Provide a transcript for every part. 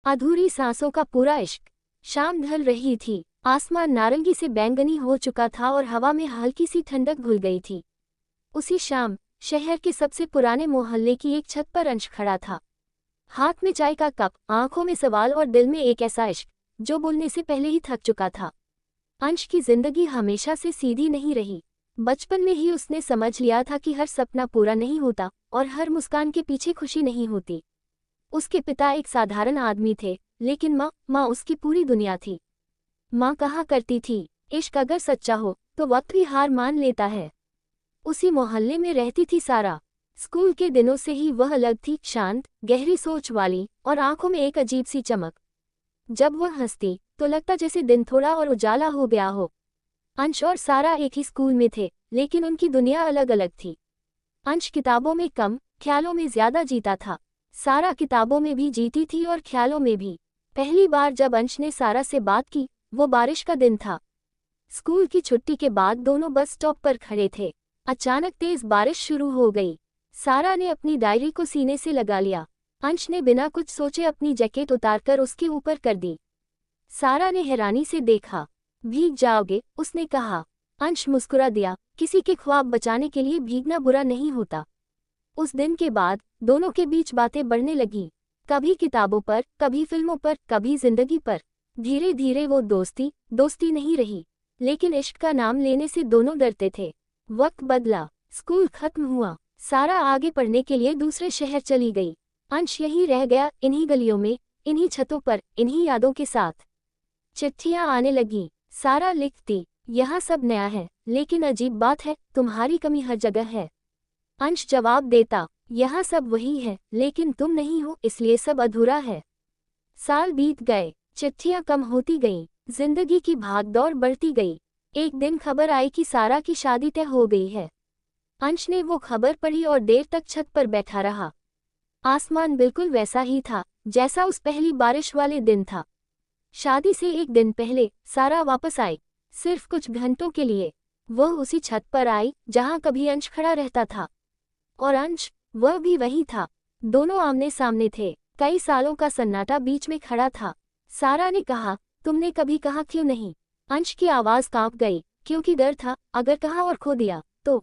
अधूरी सांसों का पूरा इश्क। शाम ढल रही थी, आसमान नारंगी से बैंगनी हो चुका था और हवा में हल्की सी ठंडक घुल गई थी। उसी शाम शहर के सबसे पुराने मोहल्ले की एक छत पर अंश खड़ा था। हाथ में चाय का कप, आंखों में सवाल और दिल में एक ऐसा इश्क जो बोलने से पहले ही थक चुका था। अंश की जिंदगी हमेशा से सीधी नहीं रही। बचपन में ही उसने समझ लिया था कि हर सपना पूरा नहीं होता और हर मुस्कान के पीछे खुशी नहीं होती। उसके पिता एक साधारण आदमी थे, लेकिन माँ उसकी पूरी दुनिया थी। माँ कहा करती थी, इश्क अगर सच्चा हो तो वक्त भी हार मान लेता है। उसी मोहल्ले में रहती थी सारा। स्कूल के दिनों से ही वह अलग थी, शांत, गहरी सोच वाली और आंखों में एक अजीब सी चमक। जब वह हंसती तो लगता जैसे दिन थोड़ा और उजाला हो गया हो। अंश और सारा एक ही स्कूल में थे, लेकिन उनकी दुनिया अलग अलग थी। अंश किताबों में कम, ख्यालों में ज्यादा जीता था। सारा किताबों में भी जीती थी और ख्यालों में भी। पहली बार जब अंश ने सारा से बात की, वो बारिश का दिन था। स्कूल की छुट्टी के बाद दोनों बस स्टॉप पर खड़े थे। अचानक तेज बारिश शुरू हो गई। सारा ने अपनी डायरी को सीने से लगा लिया। अंश ने बिना कुछ सोचे अपनी जैकेट उतारकर उसके ऊपर कर दी। सारा ने हैरानी से देखा। भीग जाओगे, उसने कहा। अंश मुस्कुरा दिया, किसी के ख्वाब बचाने के लिए भीगना बुरा नहीं होता। उस दिन के बाद दोनों के बीच बातें बढ़ने लगीं। कभी किताबों पर, कभी फिल्मों पर, कभी जिंदगी पर। धीरे धीरे वो दोस्ती नहीं रही, लेकिन इश्क का नाम लेने से दोनों डरते थे। वक्त बदला, स्कूल खत्म हुआ, सारा आगे पढ़ने के लिए दूसरे शहर चली गई। अंश यहीं रह गया, इन्हीं गलियों में, इन्हीं छतों पर, इन्हीं यादों के साथ। चिट्ठियां आने लगीं। सारा लिखती, यहाँ सब नया है, लेकिन अजीब बात है, तुम्हारी कमी हर जगह है। अंश जवाब देता, यहाँ सब वही है, लेकिन तुम नहीं हो, इसलिए सब अधूरा है। साल बीत गए, चिट्ठियां कम होती गईं, जिंदगी की भागदौड़ बढ़ती गई। एक दिन खबर आई कि सारा की शादी तय हो गई है। अंश ने वो खबर पढ़ी और देर तक छत पर बैठा रहा। आसमान बिल्कुल वैसा ही था जैसा उस पहली बारिश वाले दिन था। शादी से एक दिन पहले सारा वापस आई, सिर्फ कुछ घंटों के लिए। वह उसी छत पर आई जहां कभी अंश खड़ा रहता था। और अंश, वह भी वही था। दोनों आमने सामने थे। कई सालों का सन्नाटा बीच में खड़ा था। सारा ने कहा, तुमने कभी कहा क्यों नहीं? अंश की आवाज कांप गई, क्योंकि डर था, अगर कहा और खो दिया तो।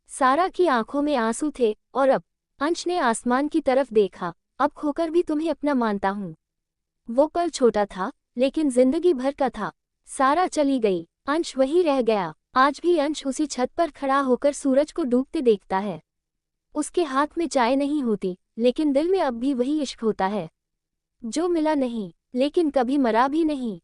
सारा की आंखों में आंसू थे, और अब? अंश ने आसमान की तरफ देखा, अब खोकर भी तुम्हें अपना मानता हूँ। वो पल छोटा था, लेकिन जिंदगी भर का था। सारा चली गई, अंश वहीं रह गया। आज भी अंश उसी छत पर खड़ा होकर सूरज को डूबते देखता है। उसके हाथ में चाय नहीं होती, लेकिन दिल में अब भी वही इश्क होता है, जो मिला नहीं, लेकिन कभी मरा भी नहीं।